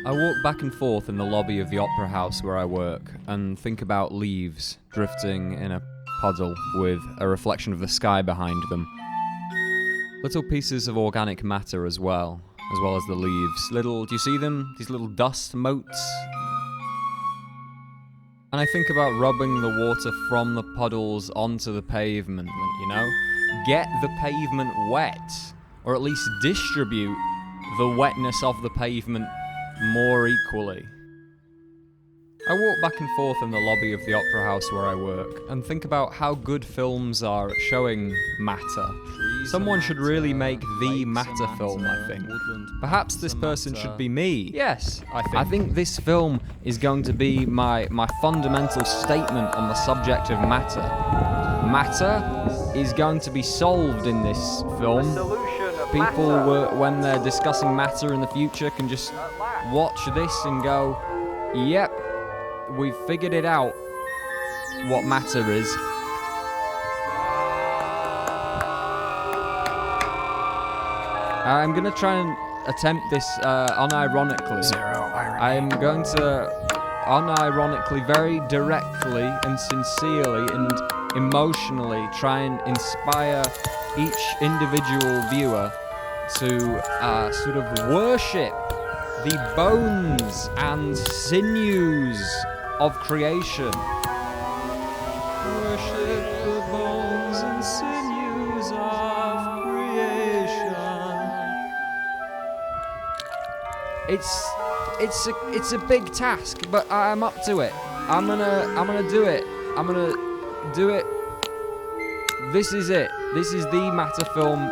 I walk back and forth in the lobby of the opera house where I work and think about leaves drifting in a puddle with a reflection of the sky behind them. Little pieces of organic matter as well as the leaves. Do you see them? These little dust motes? And I think about rubbing the water from the puddles onto the pavement, you know? Get the pavement wet, or at least distribute the wetness of the pavement more equally. I walk back and forth in the lobby of the opera house where I work and think about how good films are at showing matter. Someone should really make the matter film, I think. Perhaps this person should be me. Yes, I think this film is going to be my fundamental statement on the subject of matter. Matter is going to be solved in this film. People, when they're discussing matter in the future, can just watch this and go, yep, we've figured it out, what matter is. I'm going to try and attempt this unironically. I'm going to unironically, very directly and sincerely and emotionally try and inspire each individual viewer to sort of worship the bones and sinews of creation. Worship the bones and sinews of creation. It's a big task, but I'm up to it. I'm gonna do it. I'm gonna do it. This is it. This is the matter film.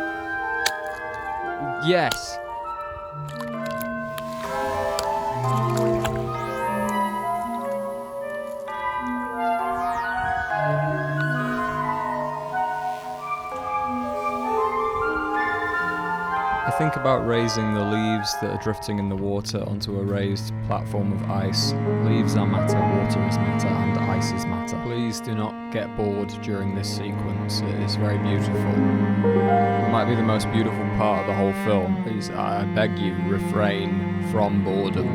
Yes. I think about raising the leaves that are drifting in the water onto a raised platform of ice. Leaves are matter, water is matter, and ice is matter. Please do not get bored during this sequence. It is very beautiful. It might be the most beautiful part of the whole film. Please, I beg you, refrain from boredom.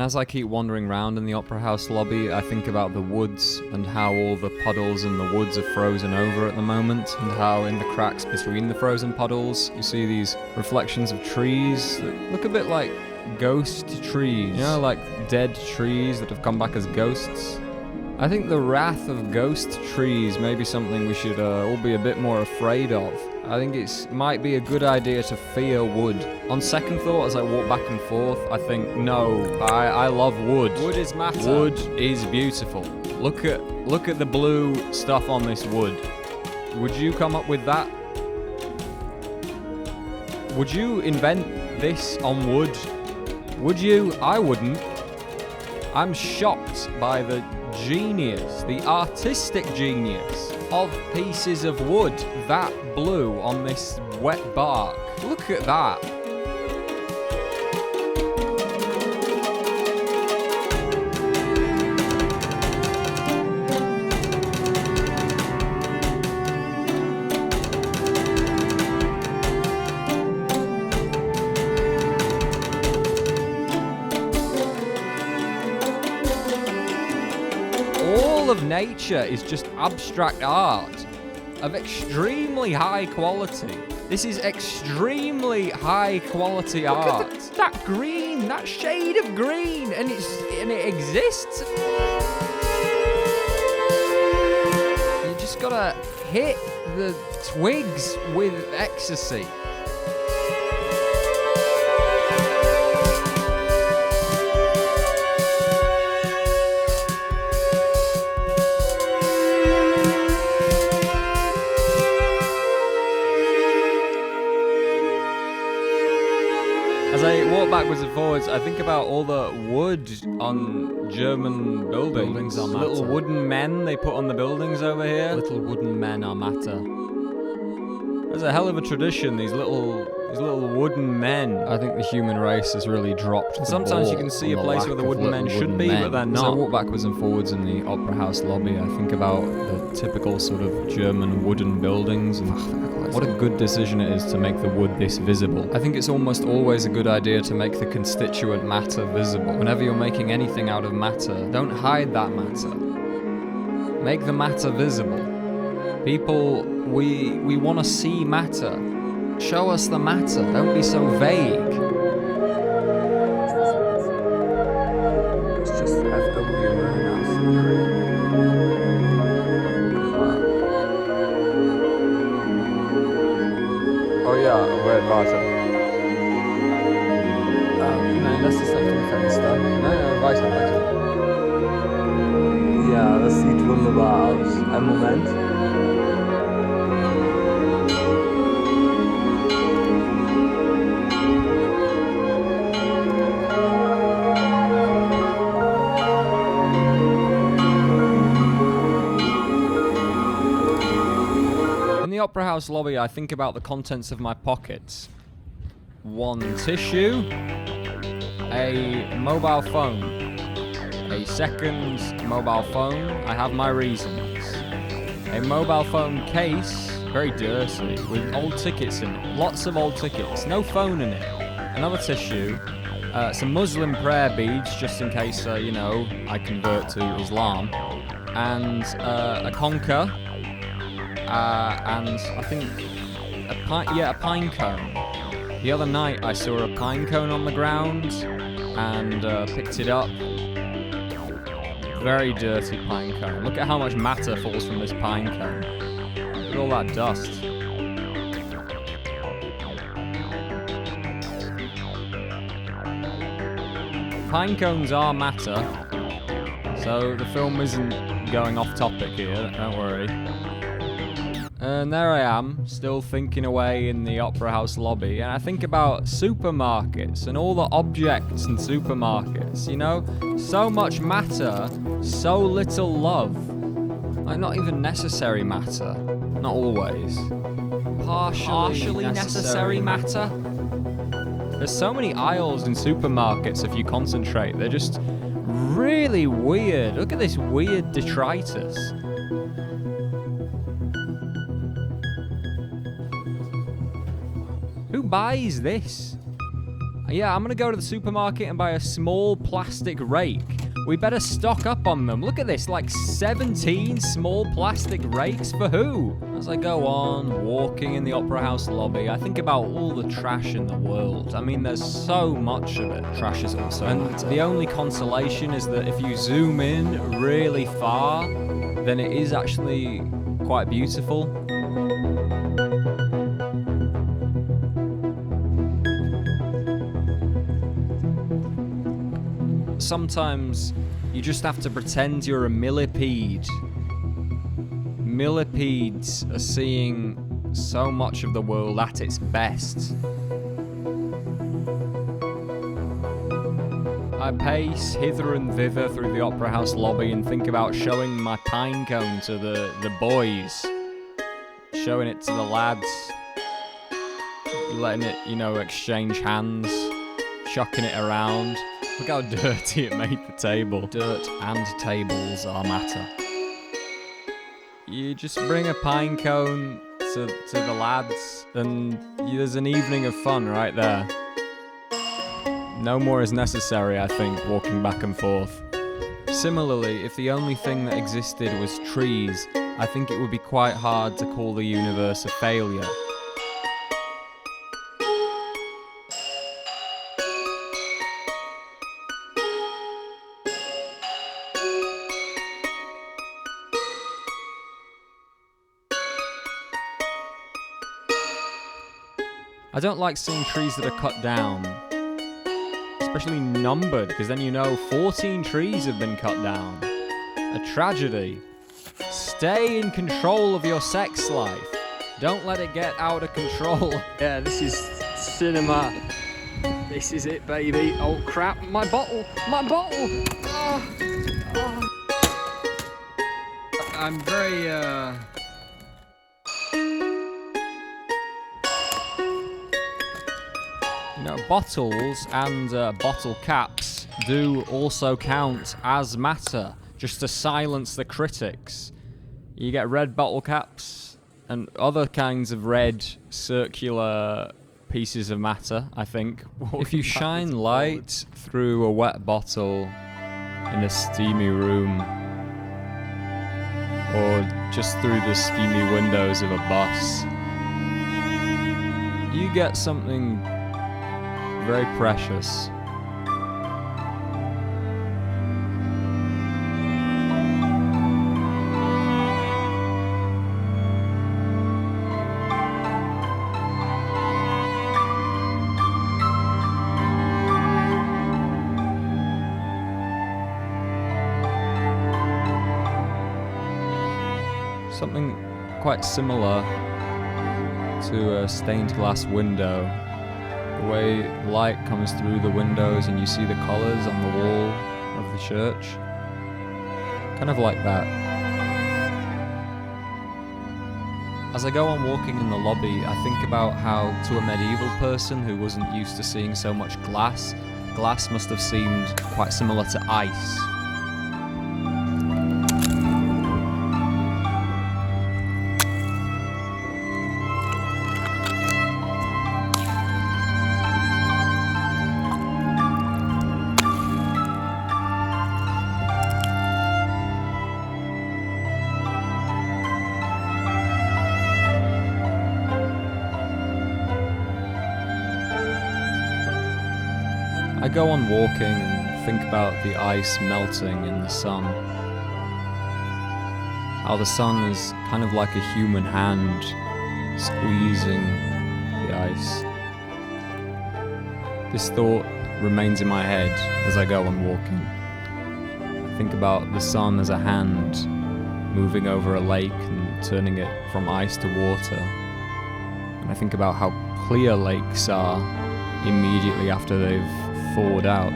As I keep wandering around in the opera house lobby, I think about the woods and how all the puddles in the woods are frozen over at the moment, and how in the cracks between the frozen puddles you see these reflections of trees that look a bit like ghost trees. You know, like dead trees that have come back as ghosts. I think the wrath of ghost trees may be something we should all be a bit more afraid of. I think it might be a good idea to fear wood. On second thought, as I walk back and forth, I think, no, I love wood. Wood is matter. Wood is beautiful. Look at the blue stuff on this wood. Would you come up with that? Would you invent this on wood? Would you? I wouldn't. I'm shocked by the genius, the artistic genius of pieces of wood that blue on this wet bark. Look at that. All of nature is just abstract art. of extremely high quality. This is extremely high quality art. Look at that green, that shade of green, and it exists. You just gotta hit the twigs with ecstasy. As I walk backwards and forwards, I think about all the wood on German buildings. Are Little matter. wooden men they put on the buildings over here. Little wooden men are matter. There's a hell of a tradition, these little wooden men. I think the human race has really dropped the Sometimes you ball can see on a the place lack where the of wooden little men should wooden be, men. but they're As I not. walk backwards and forwards in the Opera House lobby, I think about the typical sort of German wooden buildings and what a good decision it is to make the wood this visible. I think it's almost always a good idea to make the constituent matter visible. Whenever you're making anything out of matter, don't hide that matter. Make the matter visible. People, we want to see matter. Show us the matter. Don't be so vague. It's just FW and Oh ja, wait, warte. Nein, das ist auf dem Fenster. Nein, weiter. Ja, das sieht wunderbar aus. Einen Moment. In the Opera House lobby, I think about the contents of my pockets. One tissue, a mobile phone, a second mobile phone. I have my reasons. A mobile phone case, very dirty, with old tickets in it. Lots of old tickets, no phone in it. Another tissue, some Muslim prayer beads, just in case, I convert to Islam. And a conker. And I think a pine cone. The other night I saw a pine cone on the ground and picked it up. Very dirty pine cone. Look at how much matter falls from this pine cone. Look at all that dust. Pine cones are matter, so the film isn't going off topic here, don't worry. And there I am, still thinking away in the Opera House lobby, and I think about supermarkets and all the objects in supermarkets, So much matter, so little love. Like, not even necessary matter. Not always. Partially necessary matter. There's so many aisles in supermarkets if you concentrate. They're just really weird. Look at this weird detritus. Who buys this? Yeah, I'm gonna go to the supermarket and buy a small plastic rake. We better stock up on them. Look at this, like 17 small plastic rakes for who? As I go on, walking in the Opera House lobby, I think about all the trash in the world. I mean, there's so much of it. Trash is also matter. The only consolation is that if you zoom in really far, then it is actually quite beautiful. Sometimes you just have to pretend you're a millipede. Millipedes are seeing so much of the world at its best. I pace hither and thither through the Opera House lobby and think about showing my pine cone to the boys. Showing it to the lads. Letting it, exchange hands. Chucking it around. Look how dirty it made the table. Dirt and tables are matter. You just bring a pine cone to the lads, and there's an evening of fun right there. No more is necessary, I think, walking back and forth. Similarly, if the only thing that existed was trees, I think it would be quite hard to call the universe a failure. I don't like seeing trees that are cut down, especially numbered, because then you know 14 trees have been cut down. A tragedy. Stay in control of your sex life. Don't let it get out of control. Yeah, this is cinema. This is it, baby. Oh crap, my bottle! My bottle! Oh. Oh. I'm very, You know, bottles and bottle caps do also count as matter, just to silence the critics. You get red bottle caps and other kinds of red circular pieces of matter, I think. If you shine light through a wet bottle in a steamy room, or just through the steamy windows of a bus, you get something very precious. Something quite similar to a stained glass window. The way light comes through the windows and you see the colours on the wall of the church. Kind of like that. As I go on walking in the lobby, I think about how, to a medieval person who wasn't used to seeing so much glass, glass must have seemed quite similar to ice. I go on walking and think about the ice melting in the sun. How the sun is kind of like a human hand squeezing the ice. This thought remains in my head as I go on walking. I think about the sun as a hand moving over a lake and turning it from ice to water. And I think about how clear lakes are immediately after they've thawed out.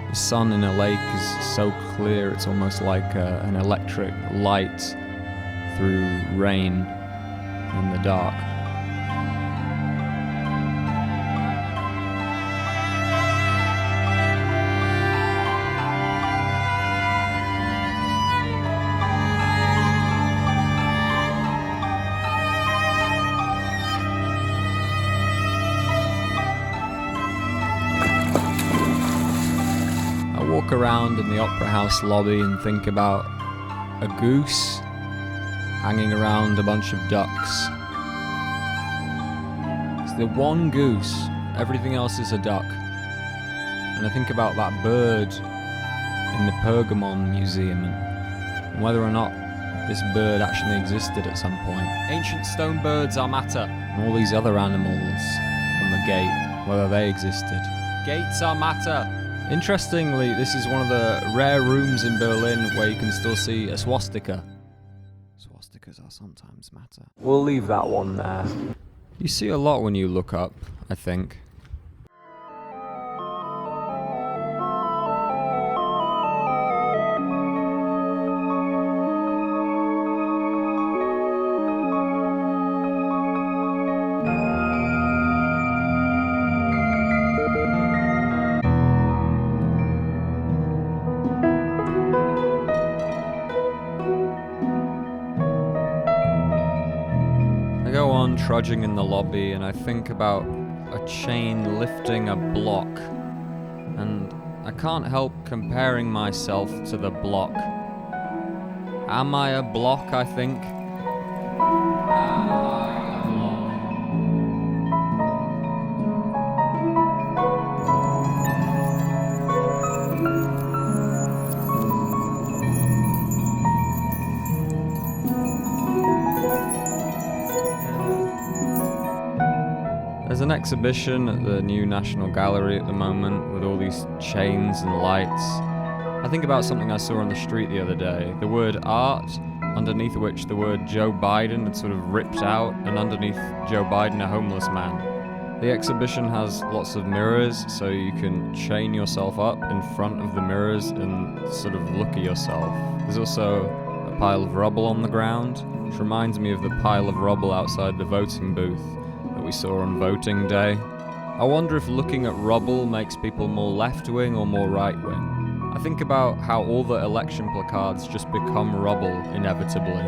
The sun in a lake is so clear it's almost like an electric light through rain in the dark. Walk around in the Opera House lobby and think about a goose hanging around a bunch of ducks. It's the one goose, everything else is a duck. And I think about that bird in the Pergamon Museum and whether or not this bird actually existed at some point. Ancient stone birds are matter. And all these other animals on the gate, whether they existed. Gates are matter. Interestingly, this is one of the rare rooms in Berlin where you can still see a swastika. Swastikas are sometimes matter. We'll leave that one there. You see a lot when you look up, I think. I go on trudging in the lobby and I think about a chain lifting a block, and I can't help comparing myself to the block. Am I a block, I think? Am I a block? There's an exhibition at the new National Gallery at the moment with all these chains and lights. I think about something I saw on the street the other day. The word art, underneath which the word Joe Biden had sort of ripped out, and underneath Joe Biden, a homeless man. The exhibition has lots of mirrors, so you can chain yourself up in front of the mirrors and sort of look at yourself. There's also a pile of rubble on the ground, which reminds me of the pile of rubble outside the voting booth that we saw on voting day. I wonder if looking at rubble makes people more left-wing or more right-wing. I think about how all the election placards just become rubble inevitably.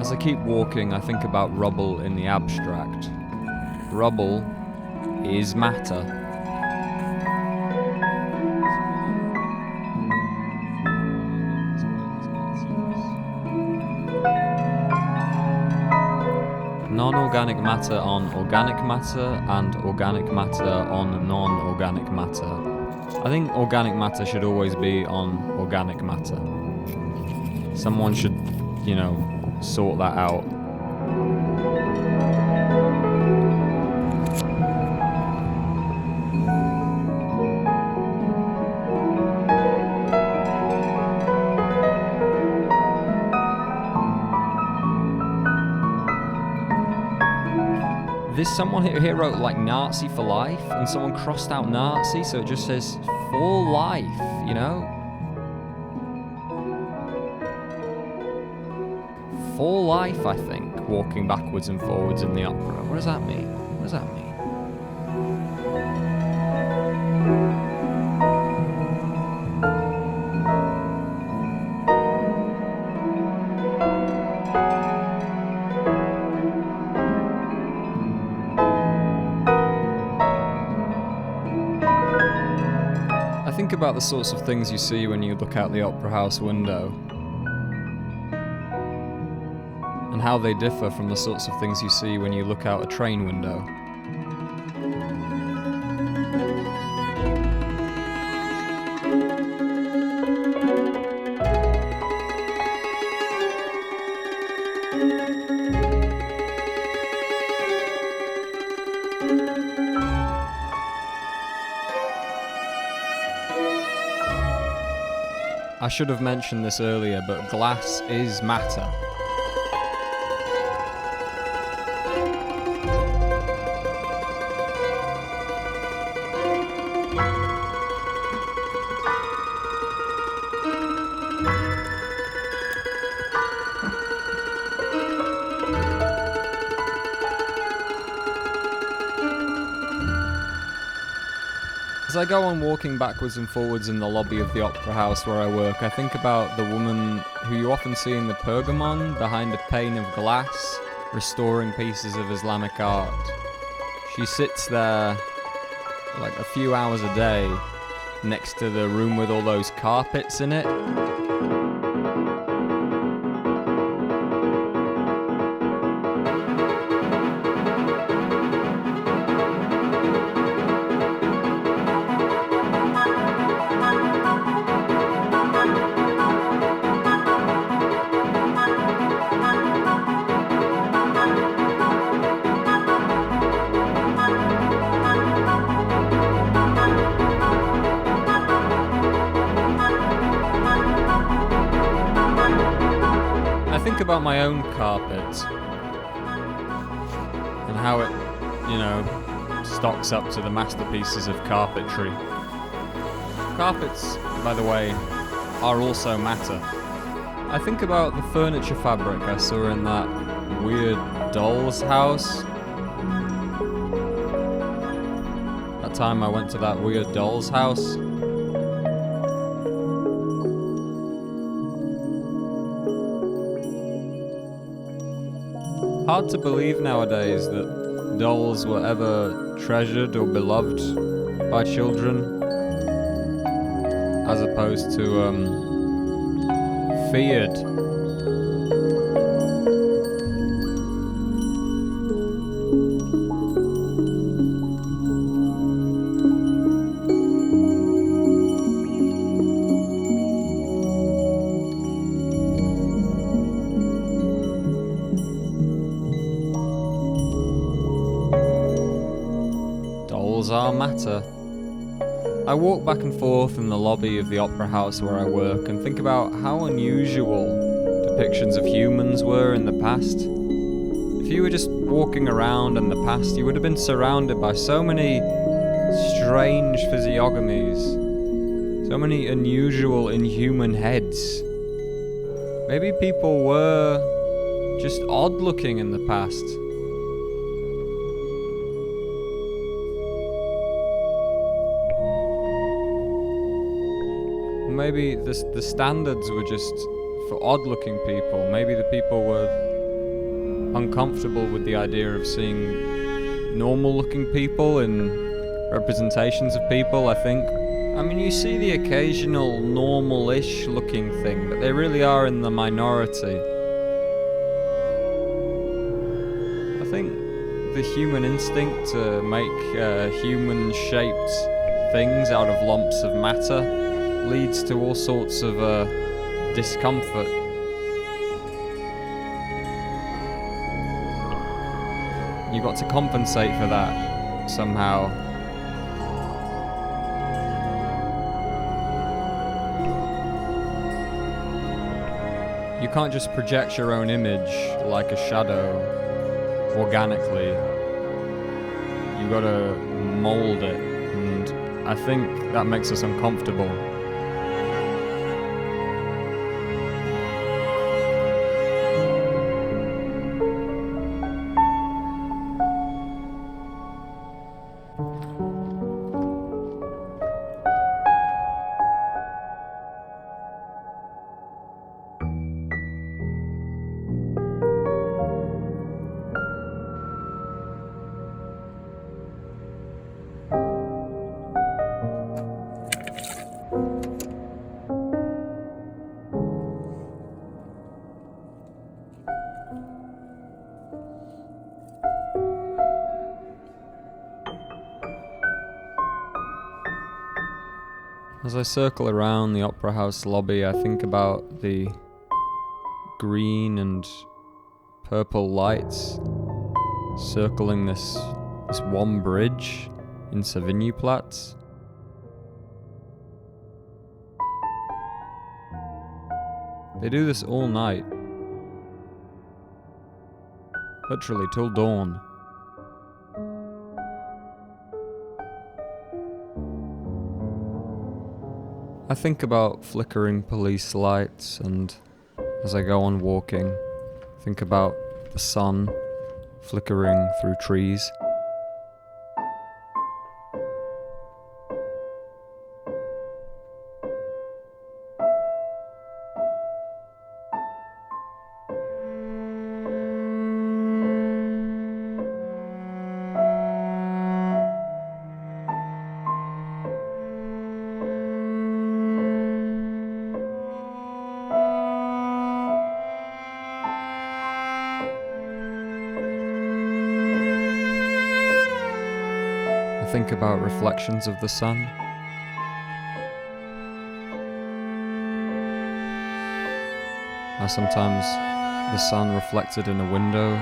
As I keep walking, I think about rubble in the abstract. Rubble is matter. Non-organic matter on organic matter and organic matter on non-organic matter. I think organic matter should always be on organic matter. Someone should, sort that out. There's someone here wrote like Nazi for life, and someone crossed out Nazi, so it just says for life, For life, I think, walking backwards and forwards in the opera. What does that mean? What does that mean? I think about the sorts of things you see when you look out the opera house window, and how they differ from the sorts of things you see when you look out a train window. I should have mentioned this earlier, but glass is matter. As I go on walking backwards and forwards in the lobby of the opera house where I work, I think about the woman who you often see in the Pergamon behind a pane of glass, restoring pieces of Islamic art. She sits there like a few hours a day next to the room with all those carpets in it. I think about my own carpet and how it, stocks up to the masterpieces of carpentry. Carpets, by the way, are also matter. I think about the furniture fabric I saw in that weird doll's house. That time I went to that weird doll's house. Hard to believe nowadays that dolls were ever treasured or beloved by children. as opposed to feared. Dolls are matter. I walk back and forth in the lobby of the opera house where I work and think about how unusual depictions of humans were in the past. If you were just walking around in the past, you would have been surrounded by so many strange physiognomies, so many unusual, inhuman heads. Maybe people were just odd looking in the past. Maybe the standards were just for odd-looking people. Maybe the people were uncomfortable with the idea of seeing normal-looking people in representations of people, I think. I mean, you see the occasional normal-ish looking thing, but they really are in the minority. I think the human instinct to make human-shaped things out of lumps of matter leads to all sorts of discomfort. You got to compensate for that somehow. You can't just project your own image like a shadow organically. You gotta mold it, and I think that makes us uncomfortable. As I circle around the Opera House lobby, I think about the green and purple lights circling this one bridge in Savignyplatz. They do this all night. Literally till dawn. I think about flickering police lights, and as I go on walking, think about the sun flickering through trees. I think about reflections of the sun. How sometimes the sun reflected in a window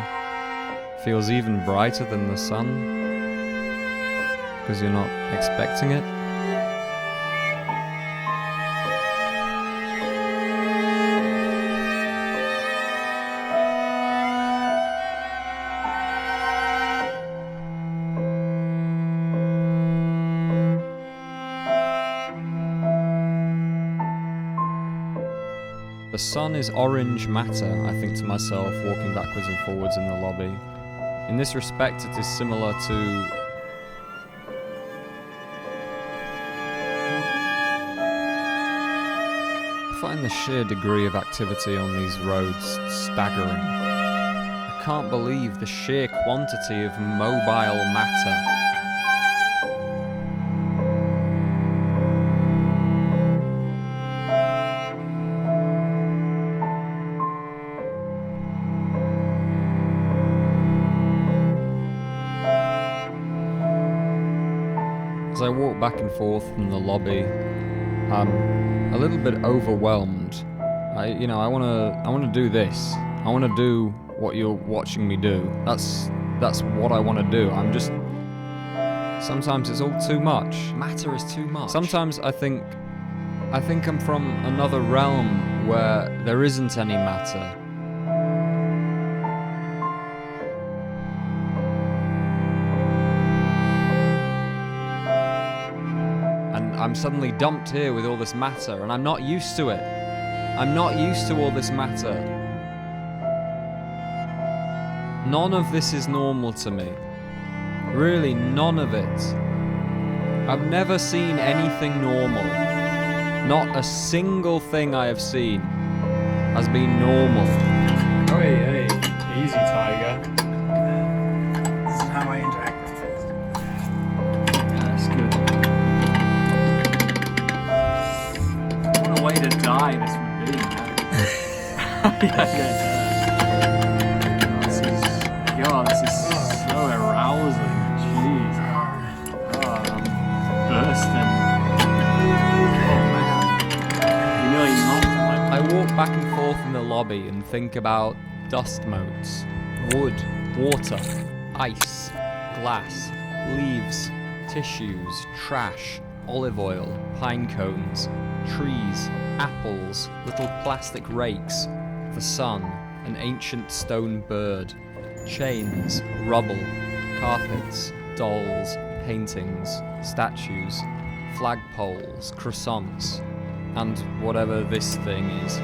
feels even brighter than the sun because you're not expecting it. The sun is orange matter, I think to myself, walking backwards and forwards in the lobby. In this respect, it is similar to I find the sheer degree of activity on these roads staggering. I can't believe the sheer quantity of mobile matter. As I walk back and forth from the lobby, I'm a little bit overwhelmed. I wanna do this. I wanna do what you're watching me do. That's what I wanna do. Sometimes it's all too much. Matter is too much. Sometimes I think I'm from another realm where there isn't any matter. And I'm suddenly dumped here with all this matter, and I'm not used to it. I'm not used to all this matter. None of this is normal to me. Really, none of it. I've never seen anything normal. Not a single thing I have seen has been normal. Hey, easy, Tiger. This is how I interact with things. Yeah, that's good. What a way to die this would be, man. This is so arousing. Jeez. Oh, I'm bursting. Oh, man. You nearly knocked my... I walk back and forth in the lobby and think about dust motes, wood, water, ice, glass, leaves, tissues, trash, olive oil, pine cones, trees, apples, little plastic rakes, the sun, an ancient stone bird, chains, rubble, carpets, dolls, paintings, statues, flagpoles, croissants, and whatever this thing is.